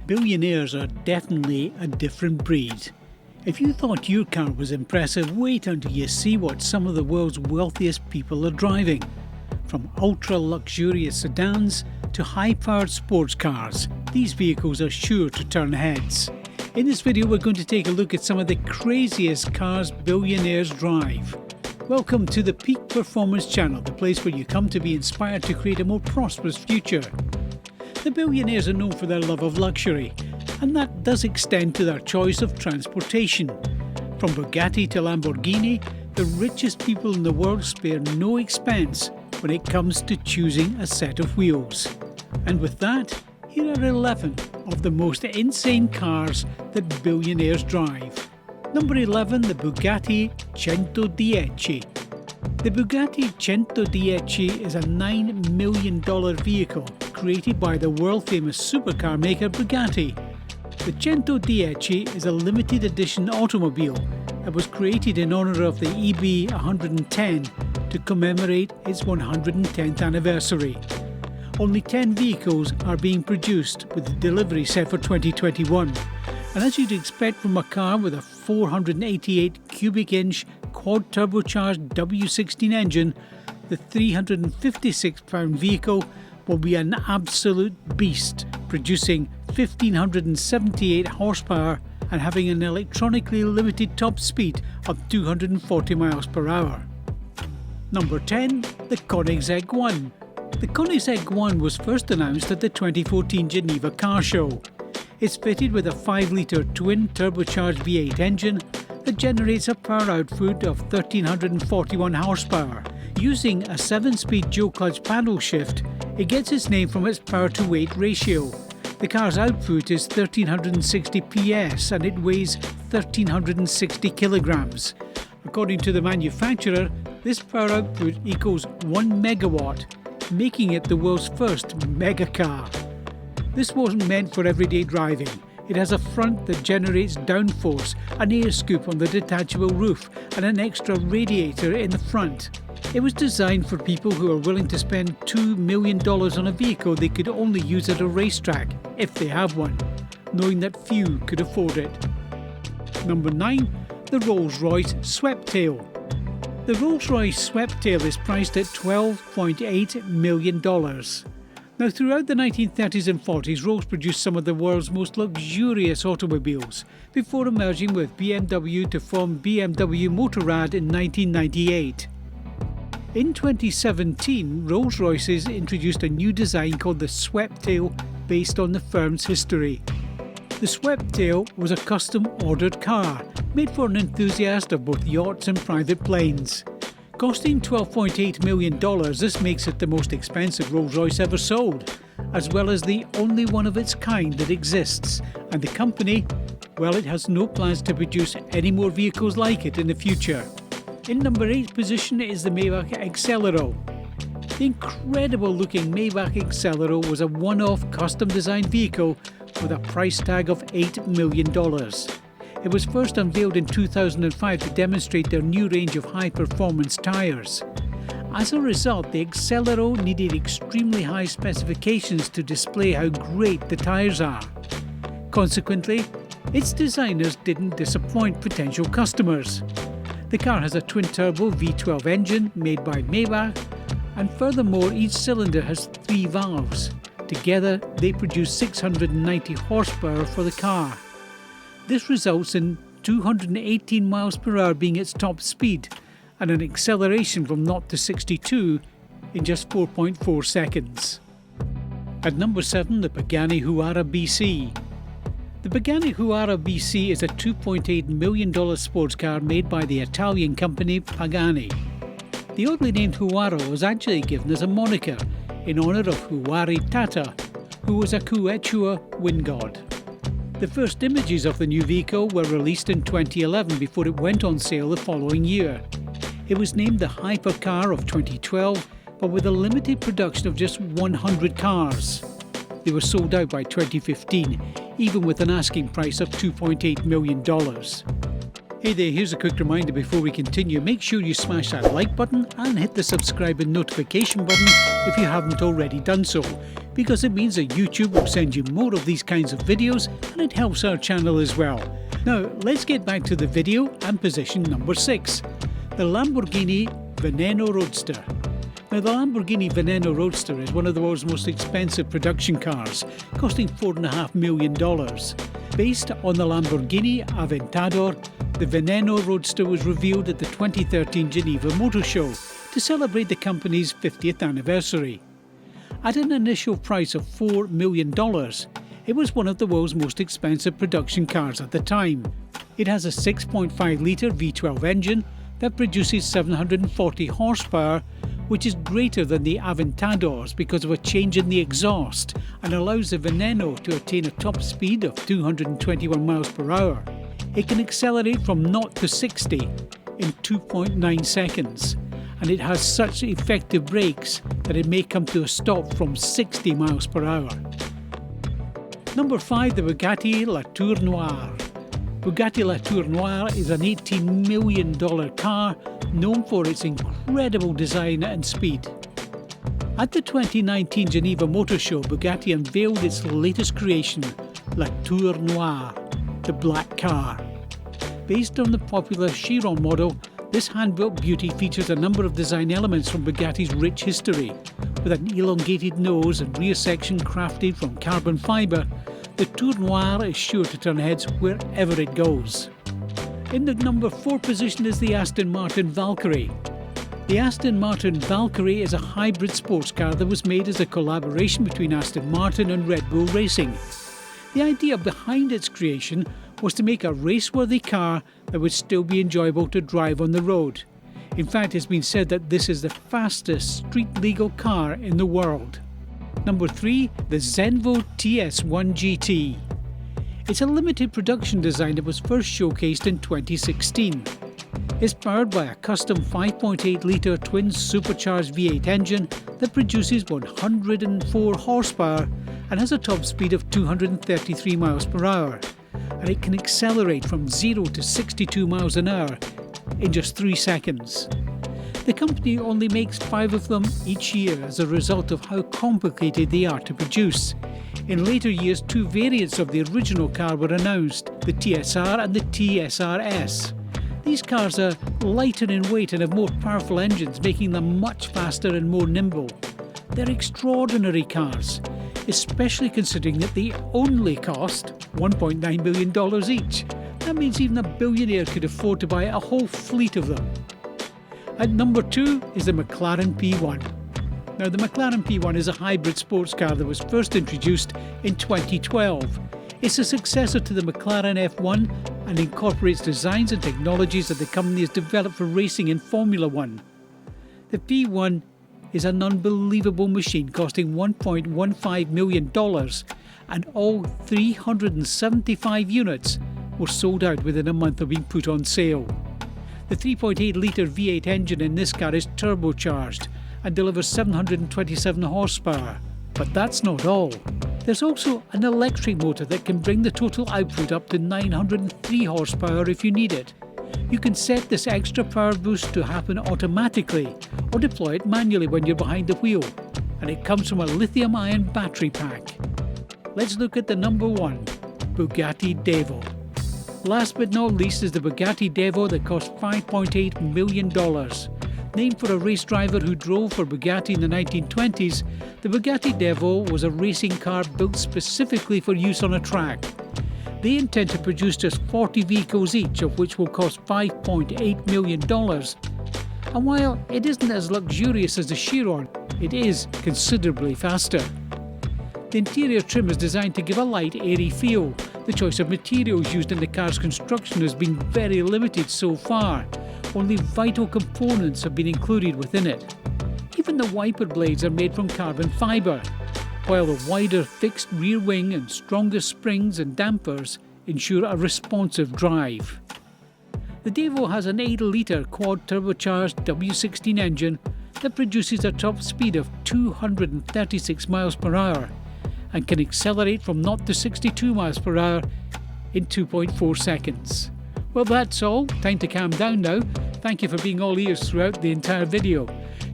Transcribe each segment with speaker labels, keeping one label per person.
Speaker 1: Billionaires are definitely a different breed. If you thought your car was impressive, wait until you see what some of the world's wealthiest people are driving. From ultra-luxurious sedans to high-powered sports cars, these vehicles are sure to turn heads. In this video, we're going to take a look at some of the craziest cars billionaires drive. Welcome to the Peak Performance channel, the place where you come to be inspired to create a more prosperous future. The billionaires are known for their love of luxury, and that does extend to their choice of transportation. From Bugatti to Lamborghini, the richest people in the world spare no expense when it comes to choosing a set of wheels. And with that, here are 11 of the most insane cars that billionaires drive. Number 11, the Bugatti Centodieci. The Bugatti Centodieci is a $9 million vehicle created by the world-famous supercar maker Bugatti. The Centodieci is a limited edition automobile that was created in honour of the EB 110 to commemorate its 110th anniversary. Only 10 vehicles are being produced, with the delivery set for 2021. And as you'd expect from a car with a 488 cubic inch quad turbocharged W16 engine, the 356 pound vehicle will be an absolute beast, producing 1578 horsepower and having an electronically limited top speed of 240 miles per hour. Number 10, the Koenigsegg 1. The Koenigsegg 1 was first announced at the 2014 Geneva Car Show. It's fitted with a 5-litre twin turbocharged V8 engine that generates a power output of 1341 horsepower. Using a 7-speed dual clutch paddle shift, it gets its name from its power to weight ratio. The car's output is 1360 PS and it weighs 1360 kilograms. According to the manufacturer, this power output equals 1 megawatt, making it the world's first mega car. This wasn't meant for everyday driving. It has a front that generates downforce, an air scoop on the detachable roof, and an extra radiator in the front. It was designed for people who are willing to spend $2 million on a vehicle they could only use at a racetrack, if they have one, knowing that few could afford it. Number 9, the Rolls-Royce Sweptail. The Rolls-Royce Sweptail is priced at $12.8 million. Now, throughout the 1930s and 40s, Rolls produced some of the world's most luxurious automobiles, before emerging with BMW to form BMW Motorrad in 1998. In 2017, Rolls-Royce introduced a new design called the Sweptail, based on the firm's history. The Sweptail was a custom-ordered car, made for an enthusiast of both yachts and private planes. Costing $12.8 million, this makes it the most expensive Rolls-Royce ever sold, as well as the only one of its kind that exists, and the company, well, it has no plans to produce any more vehicles like it in the future. In number 8 position is the Maybach Exelero. The incredible-looking Maybach Exelero was a one-off custom-designed vehicle with a price tag of $8 million. It was first unveiled in 2005 to demonstrate their new range of high-performance tyres. As a result, the Exelero needed extremely high specifications to display how great the tyres are. Consequently, its designers didn't disappoint potential customers. The car has a twin-turbo V12 engine made by Maybach, and furthermore, each cylinder has 3 valves. Together, they produce 690 horsepower for the car. This results in 218 miles per hour being its top speed, and an acceleration from 0 to 62 in just 4.4 seconds. At number 7, the Pagani Huayra BC. The Pagani Huayra BC is a $2.8 million sports car made by the Italian company Pagani. The oddly named Huayra was actually given as a moniker in honour of Huayra Tata, who was a Quechua wind god. The first images of the new vehicle were released in 2011 before it went on sale the following year. It was named the Hypercar of 2012, but with a limited production of just 100 cars. They were sold out by 2015, even with an asking price of $2.8 million. Hey there, here's a quick reminder before we continue. Make sure you smash that like button and hit the subscribe and notification button if you haven't already done so. because it means that YouTube will send you more of these kinds of videos, and it helps our channel as well. Now let's get back to the video and position number 6, the Lamborghini Veneno Roadster. Now the Lamborghini Veneno Roadster is one of the world's most expensive production cars, costing $4.5 million. Based on the Lamborghini Aventador, the Veneno Roadster was revealed at the 2013 Geneva Motor Show to celebrate the company's 50th anniversary. At an initial price of $4 million, it was one of the world's most expensive production cars at the time. It has a 6.5 litre V12 engine that produces 740 horsepower, which is greater than the Aventador's because of a change in the exhaust, and allows the Veneno to attain a top speed of 221 miles per hour. It can accelerate from 0 to 60 in 2.9 seconds, and it has such effective brakes that it may come to a stop from 60 miles per hour. Number 5, the Bugatti Noire. Bugatti Noire is an $18 million car known for its incredible design and speed. At the 2019 Geneva Motor Show, Bugatti unveiled its latest creation, Noire, the black car. Based on the popular Chiron model, this hand-built beauty features a number of design elements from Bugatti's rich history. With an elongated nose and rear section crafted from carbon fibre, the Tour Noire is sure to turn heads wherever it goes. In the number 4 position is the Aston Martin Valkyrie. The Aston Martin Valkyrie is a hybrid sports car that was made as a collaboration between Aston Martin and Red Bull Racing. The idea behind its creation was to make a race-worthy car that would still be enjoyable to drive on the road. In fact, it's been said that this is the fastest street-legal car in the world. Number 3, the Zenvo TS1 GT. It's a limited production design that was first showcased in 2016. It's powered by a custom 5.8 litre twin supercharged V8 engine that produces 104 horsepower and has a top speed of 233 miles per hour. And it can accelerate from 0 to 62 miles an hour in just 3 seconds. The company only makes 5 of them each year as a result of how complicated they are to produce. In later years, 2 variants of the original car were announced, the TSR and the TSRS. These cars are lighter in weight and have more powerful engines, making them much faster and more nimble. They're extraordinary cars, especially considering that they only cost $1.9 million each. That means even a billionaire could afford to buy a whole fleet of them. At number 2 is the McLaren P1. Now the McLaren P1 is a hybrid sports car that was first introduced in 2012. It's a successor to the McLaren F1 and incorporates designs and technologies that the company has developed for racing in Formula 1. The P1 is an unbelievable machine costing $1.15 million, and all 375 units were sold out within a month of being put on sale. The 3.8 litre V8 engine in this car is turbocharged and delivers 727 horsepower. But that's not all. There's also an electric motor that can bring the total output up to 903 horsepower if you need it. You can set this extra power boost to happen automatically or deploy it manually when you're behind the wheel, and it comes from a lithium-ion battery pack. Let's look at the number 1, Bugatti Divo. Last but not least is the Bugatti Divo that cost $5.8 million. Named for a race driver who drove for Bugatti in the 1920s, the Bugatti Divo was a racing car built specifically for use on a track. They intend to produce just 40 vehicles each, of which will cost $5.8 million. And while it isn't as luxurious as the Chiron, it is considerably faster. The interior trim is designed to give a light, airy feel. The choice of materials used in the car's construction has been very limited so far. Only vital components have been included within it. Even the wiper blades are made from carbon fibre, while the wider fixed rear wing and stronger springs and dampers ensure a responsive drive. The Divo has an 8 litre quad turbocharged W16 engine that produces a top speed of 236 miles per hour and can accelerate from 0 to 62 miles per hour in 2.4 seconds. Well, that's all. Time to calm down now. Thank you for being all ears throughout the entire video.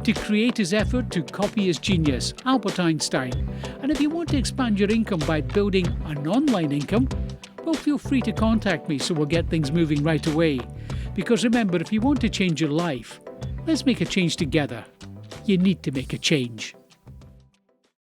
Speaker 1: to create his effort to copy his genius, Albert Einstein. And if you want to expand your income by building an online income, well, feel free to contact me so we'll get things moving right away. Because remember, if you want to change your life, let's make a change together. You need to make a change.